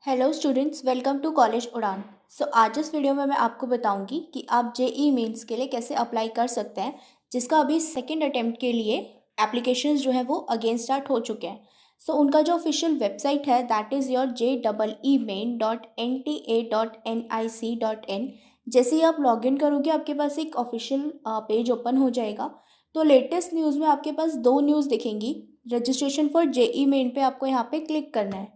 Hello students, welcome to college Udaan. आज इस video में मैं आपको बताऊंगी कि आप जेई मेंस के लिए कैसे अप्लाई कर सकते हैं, जिसका अभी सेकंड अटेम्प्ट के लिए एप्लीकेशंस जो है वो अगेन स्टार्ट हो चुके हैं। उनका जो ऑफिशियल वेबसाइट है दैट इज़ योर JEEmain.NTA.NIC.in। जैसे ही आप लॉगिन करोगे आपके पास एक ऑफिशियल पेज ओपन हो जाएगा। तो लेटेस्ट न्यूज़ में आपके पास दो न्यूज़ दिखेंगी। रजिस्ट्रेशन फॉर जेई मेन पे आपको यहाँ पे क्लिक करना है।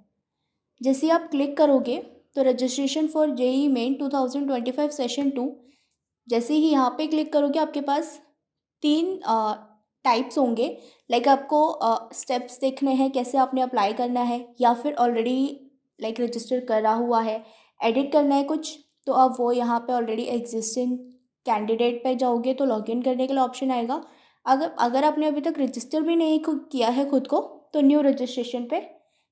जैसे ही आप क्लिक करोगे तो registration for JEE Main 2025 session 2, जैसे ही यहाँ पे क्लिक करोगे आपके पास तीन टाइप्स होंगे। लाइक आपको स्टेप्स देखने हैं कैसे आपने अप्लाई करना है, या फिर ऑलरेडी लाइक रजिस्टर करा हुआ है, एडिट करना है कुछ, तो आप वो यहाँ पे ऑलरेडी एग्जिस्टिंग कैंडिडेट पे जाओगे तो लॉगिन करने के लिए ऑप्शन आएगा। अगर अगर आपने अभी तक रजिस्टर भी नहीं किया है खुद को तो न्यू रजिस्ट्रेशन पे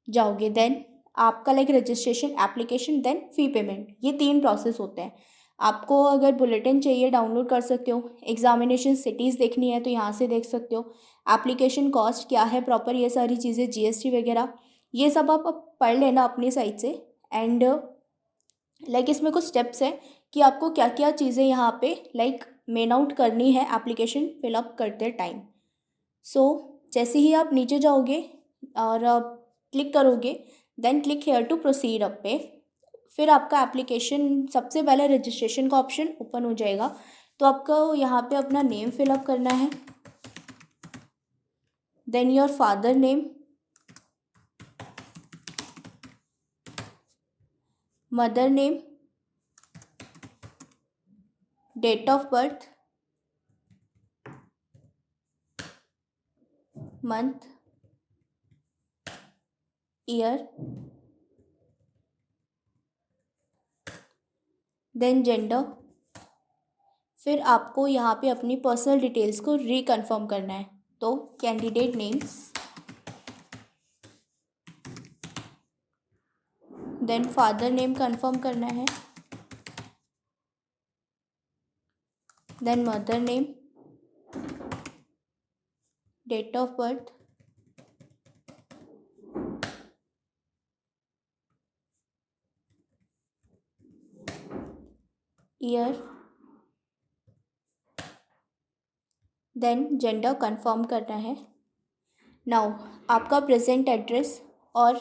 जाओगे। देन आपका like registration, application, then fee payment, ये तीन प्रोसेस होते हैं। आपको अगर बुलेटिन चाहिए डाउनलोड कर सकते हो, एग्जामिनेशन सिटीज़ देखनी है तो यहाँ से देख सकते हो, एप्लीकेशन कॉस्ट क्या है प्रॉपर, ये सारी चीज़ें, जीएसटी वगैरह, ये सब आप पढ़ लेना अपनी साइड से। एंड लाइक इसमें कुछ स्टेप्स हैं कि आपको क्या क्या चीज़ें यहाँ पे लाइक मेन आउट करनी है एप्लीकेशन फिलअप करते टाइम। सो जैसे ही आप नीचे जाओगे और क्लिक करोगे, then click here to proceed up पे, फिर आपका एप्लीकेशन सबसे पहले रजिस्ट्रेशन का ऑप्शन ओपन हो जाएगा। तो आपको यहाँ पे अपना नेम फिलअप करना है, then your father name, mother name, date of birth, month, year, then gender. फिर आपको यहाँ पे अपनी पर्सनल डिटेल्स को रिकन्फर्म करना है। तो candidate names, then father name confirm करना है, then mother name, date of birth, year, then gender confirm करना है। नाउ आपका प्रेजेंट एड्रेस और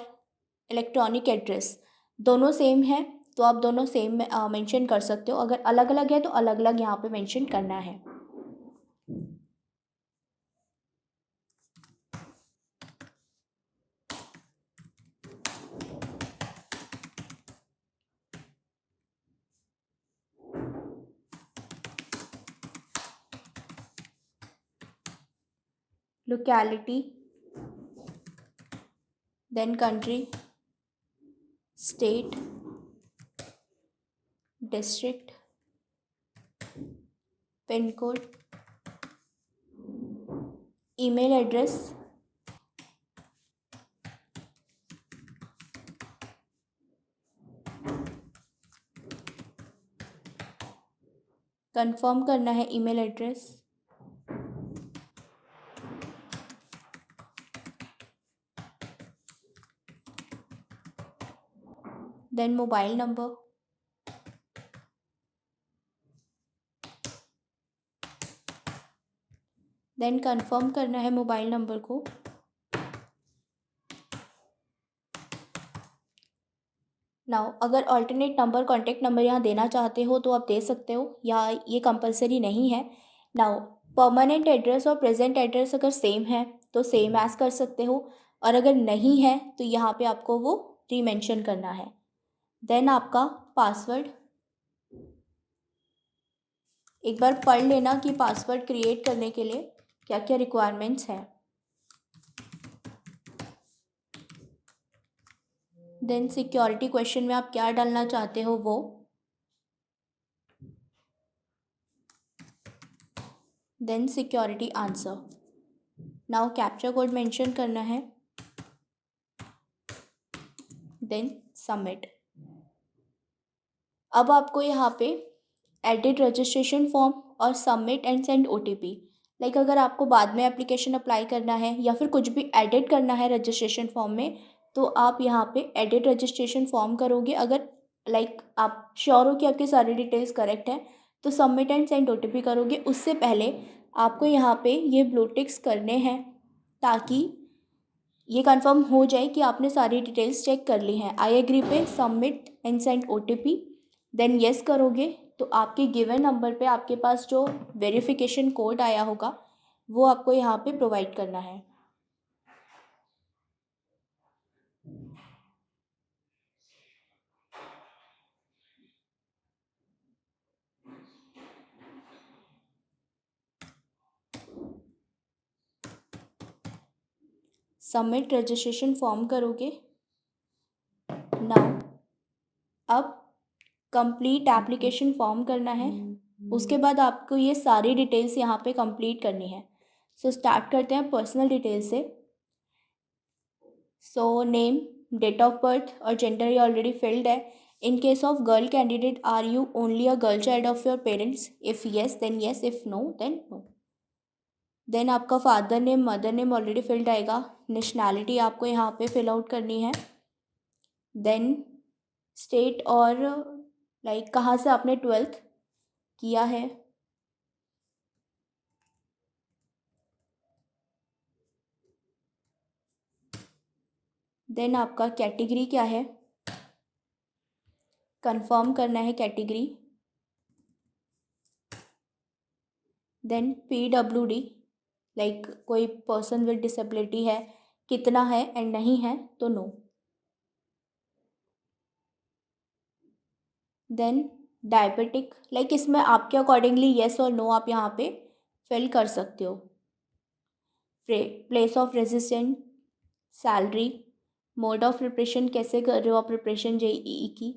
इलेक्ट्रॉनिक एड्रेस दोनों सेम है तो आप दोनों सेम मेंशन कर सकते हो। अगर अलग अलग है तो अलग अलग यहाँ पे मेंशन करना है। Locality, then country, state, district, pin code, email address, confirm करना है email address, then mobile number, then confirm करना है मोबाइल नंबर को। नाउ अगर अल्टरनेट नंबर, कॉन्टैक्ट नंबर यहाँ देना चाहते हो तो आप दे सकते हो, या ये कंपलसरी नहीं है। नाउ परमानेंट एड्रेस और प्रेजेंट एड्रेस अगर सेम है तो सेम एज कर सकते हो, और अगर नहीं है तो यहाँ पे आपको वो रीमेंशन करना है। देन आपका पासवर्ड, एक बार पढ़ लेना कि पासवर्ड क्रिएट करने के लिए क्या क्या रिक्वायरमेंट्स हैं। देन सिक्योरिटी क्वेश्चन में आप क्या डालना चाहते हो वो, then security answer. Now captcha code mention करना है, देन सबमिट। अब आपको यहाँ पे एडिट रजिस्ट्रेशन फॉर्म और submit and send OTP, like अगर आपको बाद में एप्लीकेशन अप्लाई करना है या फिर कुछ भी एडिट करना है रजिस्ट्रेशन फॉर्म में तो आप यहाँ पे एडिट रजिस्ट्रेशन फॉर्म करोगे। अगर आप श्योर हो कि आपके सारे डिटेल्स करेक्ट हैं तो सबमिट एंड सेंड OTP करोगे। उससे पहले आपको यहाँ पे ये ब्लू टिक्स करने हैं ताकि ये कंफर्म हो जाए कि आपने सारी डिटेल्स चेक कर ली हैं। आई एग्री पे submit and send OTP then yes करोगे तो आपके गिवन नंबर पे आपके पास जो वेरिफिकेशन कोड आया होगा वो आपको यहाँ पे प्रोवाइड करना है। सबमिट रजिस्ट्रेशन फॉर्म करोगे। नाउ अब कंप्लीट एप्लीकेशन फॉर्म करना है। उसके बाद आपको ये सारी डिटेल्स यहाँ पे कंप्लीट करनी है। सो स्टार्ट करते हैं पर्सनल डिटेल्स से। So name, date of birth और जेंडर ये ऑलरेडी फिल्ड है। In case of girl candidate are you only a girl child of your parents? If yes then yes, if no then no. Then आपका father name, mother name already filled आएगा। Nationality आपको यहाँ पे fill out करनी है। Then state और कहाँ से आपने 12th किया है। देन आपका कैटेगरी क्या है, कंफर्म करना है कैटेगरी। देन PWD कोई पर्सन विद डिसेबिलिटी है, कितना है एंड नहीं है तो नो। देन डायबिटिक इसमें आपके अकॉर्डिंगली येस और नो आप यहाँ पे फिल कर सकते हो। Place of residence, salary, mode of preparation कैसे कर रहे हो आप प्रिपरेशन JEE की।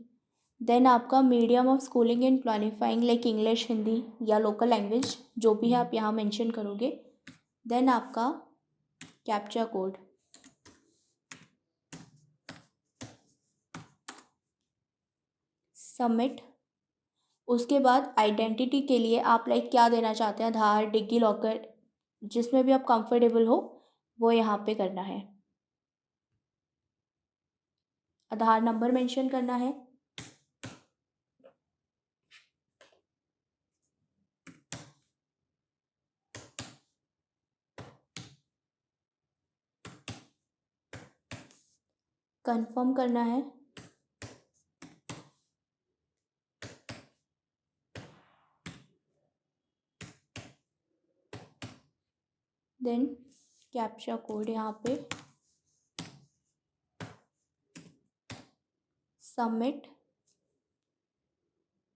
देन आपका medium of schooling and qualifying English, Hindi या लोकल लैंग्वेज जो भी है आप यहाँ मेंशन करोगे। देन आपका कैप्चा कोड। सबमिट। उसके बाद आइडेंटिटी के लिए आप क्या देना चाहते हैं, आधार, डिग्गी लॉकर, जिसमें भी आप कंफर्टेबल हो वो यहाँ पे करना है। आधार नंबर मेंशन करना है। कंफर्म करना है। देन कैप्चा कोड यहाँ पे। सबमिट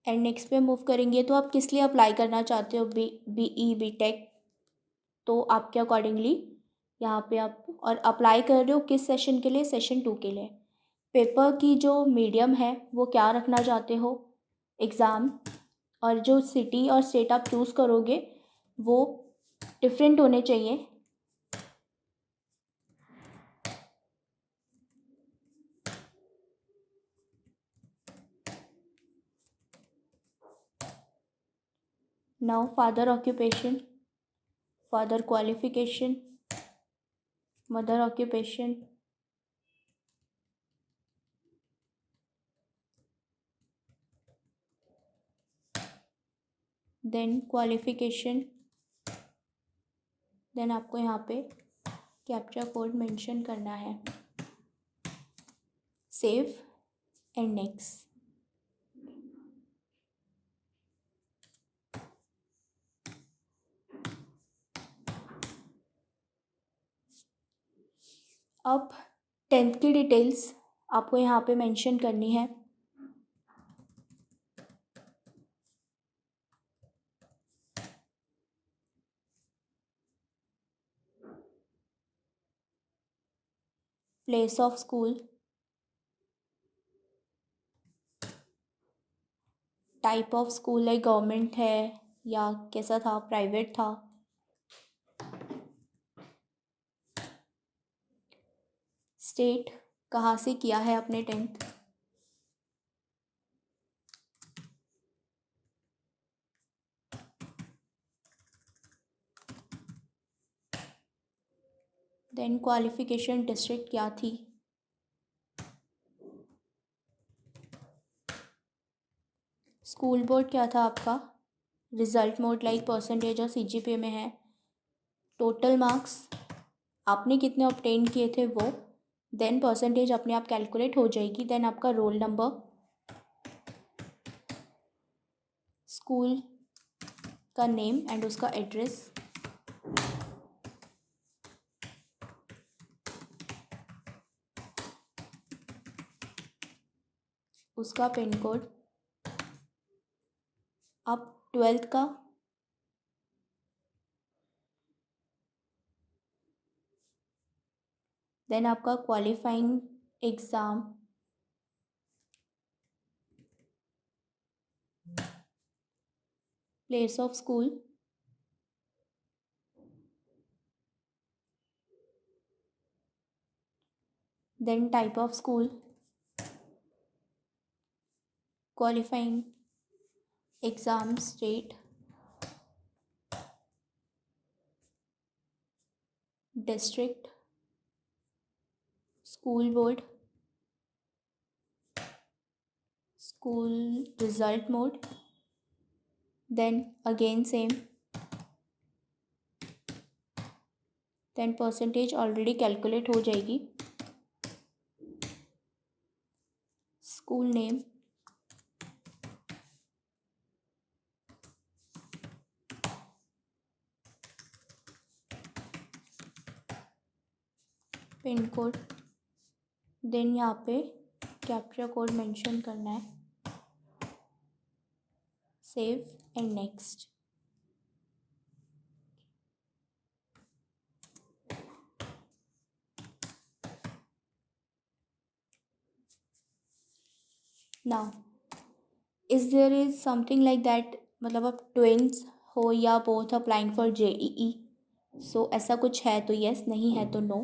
एंड नेक्स्ट पे मूव करेंगे। तो आप किस लिए अप्लाई करना चाहते हो, BE BTech, तो आपके अकॉर्डिंगली यहाँ पे आप और अप्लाई कर रहे हो किस सेशन के लिए, सेशन 2 के लिए। पेपर की जो मीडियम है वो क्या रखना चाहते हो, एग्ज़ाम, और जो सिटी और स्टेट आप चूज़ करोगे वो डिफरेंट होने चाहिए। Now father occupation, father qualification, mother occupation, then qualification, then आपको यहाँ पे कैप्चा कोड मेंशन करना है। Save and next. अब 10th की डिटेल्स आपको यहाँ पे मेंशन करनी है। Place of school, type of school government है या कैसा था, प्राइवेट था। स्टेट, कहाँ से किया है आपने 10th। देन क्वालिफिकेशन डिस्ट्रिक्ट क्या थी। स्कूल बोर्ड क्या था आपका, रिजल्ट मोड लाइक परसेंटेज और सीजीपीए में है, टोटल मार्क्स आपने कितने ऑब्टेन किए थे वो, देन परसेंटेज अपने आप कैलकुलेट हो जाएगी, देन आपका रोल नंबर, स्कूल का नेम एंड उसका एड्रेस, उसका पिन कोड, अब 12th का, देन आपका qualifying exam, place of school, then type of school, qualifying exam state, district, school board, school result mode, then again same, then percentage already calculate हो जाएगी, school name, pin code, then यहाँ पे captcha code mention करना है, save and next. Now is there is something like that, मतलब आप twins हो या बोथ अप्लाइंग फॉर जेईई, सो ऐसा कुछ है तो यस, नहीं है तो नो।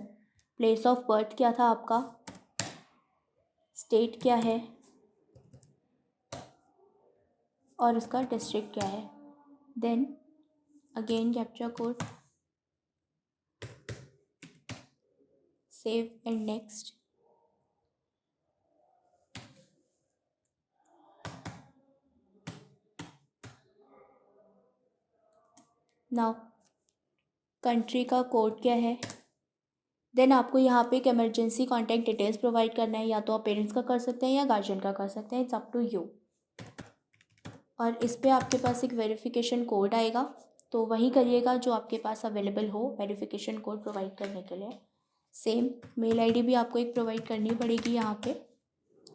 प्लेस ऑफ बर्थ क्या था आपका, स्टेट क्या है और उसका डिस्ट्रिक्ट क्या है, then again captcha code, save and next. Now country का कोड क्या है, देन आपको यहाँ पे एक इमरजेंसी कॉन्टैक्ट डिटेल्स प्रोवाइड करना है, या तो आप पेरेंट्स का कर सकते हैं या गार्जियन का कर सकते हैं, इट्स अप टू यू। और इस पर आपके पास एक वेरिफिकेशन कोड आएगा, तो वही करिएगा जो आपके पास अवेलेबल हो वेरिफिकेशन कोड प्रोवाइड करने के लिए। सेम मेल आईडी भी आपको एक प्रोवाइड करनी पड़ेगी यहाँ पे,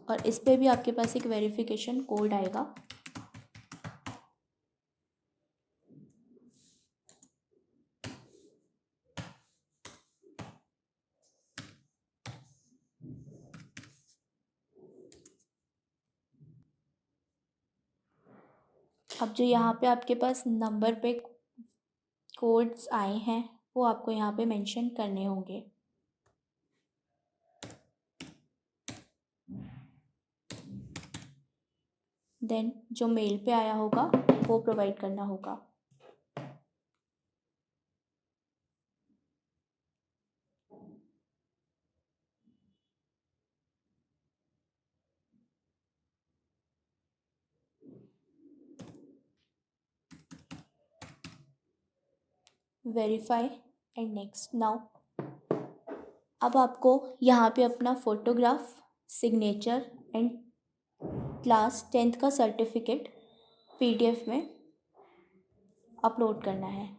और इस पर भी आपके पास एक वेरिफिकेशन कोड आएगा। अब जो यहाँ पे आपके पास नंबर पे कोड्स आए हैं वो आपको यहाँ पे मेंशन करने होंगे। देन जो मेल पे आया होगा वो प्रोवाइड करना होगा। Verify and next. नाउ अब आपको यहाँ पे अपना photograph, signature and class 10th का सर्टिफिकेट पीडीएफ में अपलोड करना है।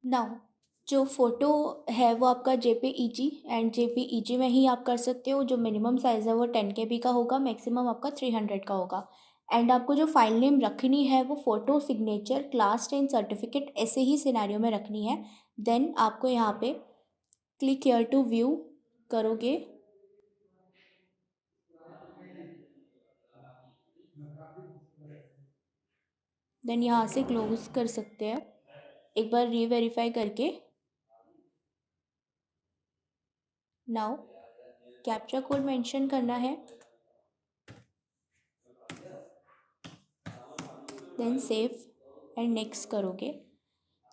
नाउ जो फ़ोटो है वो आपका जेपीईजी एंड जेपीईजी में ही आप कर सकते हो। जो मिनिमम साइज़ है वो 10 KB का होगा, मैक्सिमम आपका 300 का होगा। एंड आपको जो फाइल नेम रखनी है वो फ़ोटो सिग्नेचर क्लास 10 सर्टिफिकेट ऐसे ही सिनेरियो में रखनी है। देन आपको यहाँ पे क्लिक हियर टू व्यू करोगे, देन यहाँ से क्लोज कर सकते हैं एक बार रीवेरीफाई करके। नाउ कैप्चा कोड मेंशन करना है, देन सेव एंड नेक्स्ट करोगे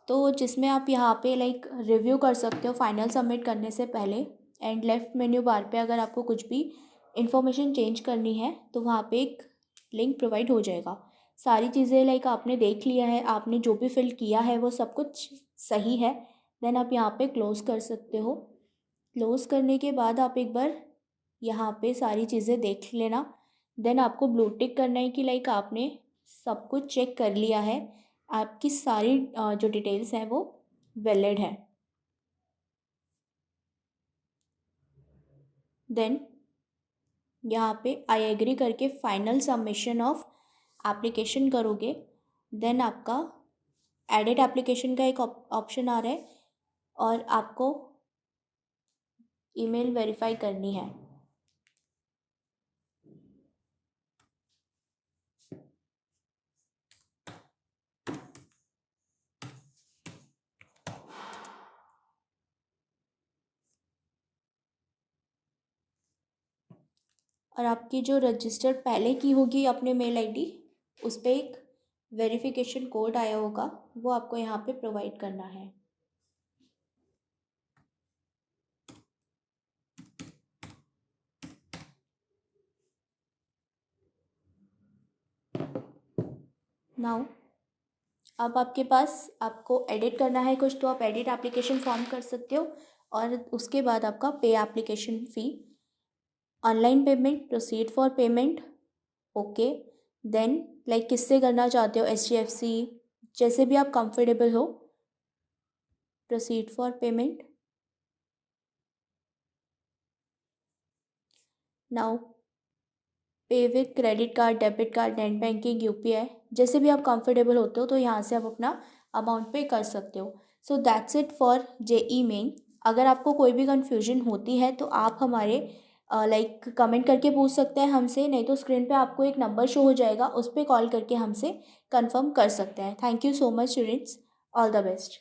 तो जिसमें आप यहाँ पे लाइक रिव्यू कर सकते हो फाइनल सबमिट करने से पहले। एंड लेफ्ट मेन्यू बार पे अगर आपको कुछ भी इंफॉर्मेशन चेंज करनी है तो वहाँ पे एक लिंक प्रोवाइड हो जाएगा। सारी चीज़ें लाइक आपने देख लिया है, आपने जो भी फिल किया है वो सब कुछ सही है। देन आप यहाँ पे क्लोज़ कर सकते हो। क्लोज़ करने के बाद आप एक बार यहाँ पे सारी चीज़ें देख लेना। देन आपको ब्लू टिक करना है कि लाइक आपने सब कुछ चेक कर लिया है, आपकी सारी जो डिटेल्स हैं वो वैलिड है। देन यहाँ पे आई एग्री करके फाइनल सबमिशन ऑफ एप्लीकेशन करोगे। देन आपका एडिट एप्लीकेशन का एक ऑप्शन आ रहा है और आपको ईमेल वेरीफाई करनी है। और आपकी जो रजिस्टर पहले की होगी अपने मेल आईडी, उस पर एक वेरिफिकेशन कोड आया होगा, वो आपको यहाँ पे प्रोवाइड करना है। नाउ अब आपके पास आपको एडिट करना है कुछ तो आप एडिट एप्लीकेशन फॉर्म कर सकते हो। और उसके बाद आपका pay application fee, online payment, proceed for payment, okay. Then like किससे करना चाहते हो, HDFC, जैसे भी आप कंफर्टेबल हो, प्रोसीड फॉर पेमेंट। नाउ पे with credit card, debit card, net banking, UPI, जैसे भी आप कंफर्टेबल होते हो तो यहाँ से आप अपना अमाउंट पे कर सकते हो। So that's it for JEE main. अगर आपको कोई भी कन्फ्यूजन होती है तो आप हमारे लाइक कमेंट करके पूछ सकते हैं हमसे, नहीं तो स्क्रीन पे आपको एक नंबर शो हो जाएगा, उस पर कॉल करके हमसे कंफर्म कर सकते हैं। Thank you so much students, all the best.